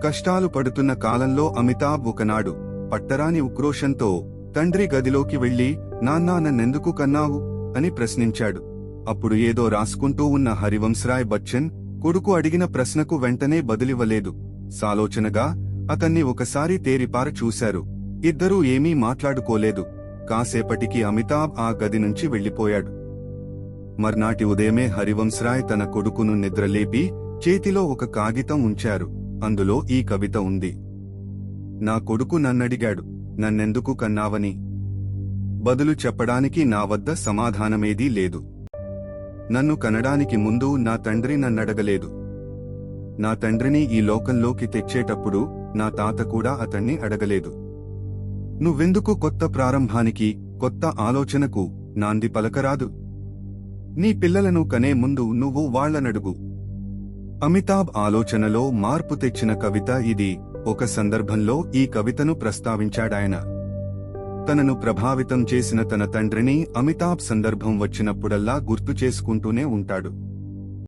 కష్టాలు పడుతున్న కాలంలో అమితాబ్ ఒకనాడు పట్టరాని ఉక్రోషంతో తండ్రి గదిలోకి వెళ్లి, నాన్నా నన్నెందుకు కన్నావు అని ప్రశ్నించాడు. అప్పుడు ఏదో రాసుకుంటూ ఉన్న హరివంశరాయ్ బచ్చన్ కొడుకు అడిగిన ప్రశ్నకు వెంటనే బదులివ్వలేదు. సాలోచనగా అతన్ని ఒకసారి తేరిపార చూశారు. ఇద్దరూ ఏమీ మాట్లాడుకోలేదు. కాసేపటికి అమితాబ్ ఆ గది నుంచి వెళ్లిపోయాడు. మర్నాటి ఉదయమే హరివంశరాయ్ తన కొడుకును నిద్రలేపి చేతిలో ఒక కాగితం ఉంచారు. అందులో ఈ కవిత ఉంది. నా కొడుకు నన్నడిగాడు, నన్నెందుకు కన్నావని. బదులు చెప్పడానికి నా వద్ద సమాధానమేదీ లేదు. నన్ను కనడానికి ముందు నా తండ్రి నన్నడగలేదు. నా తండ్రిని ఈ లోకంలోకి తెచ్చేటప్పుడు నా తాత కూడా అతన్ని అడగలేదు. నువ్వెందుకు కొత్త ప్రారంభానికి, కొత్త ఆలోచనకు నాంది పలకరాదు? నీ పిల్లలను కనే ముందు నువ్వు వాళ్లనడుగు. అమితాబ్ ఆలోచనలో మార్పు తెచ్చిన కవిత ఇది. ఒక సందర్భంలో ఈ కవితను ప్రస్తావించాడాయన. తనను ప్రభావితం చేసిన తన తండ్రిని అమితాబ్ సందర్భం వచ్చినప్పుడల్లా గుర్తు చేసుకుంటూనే ఉంటాడు.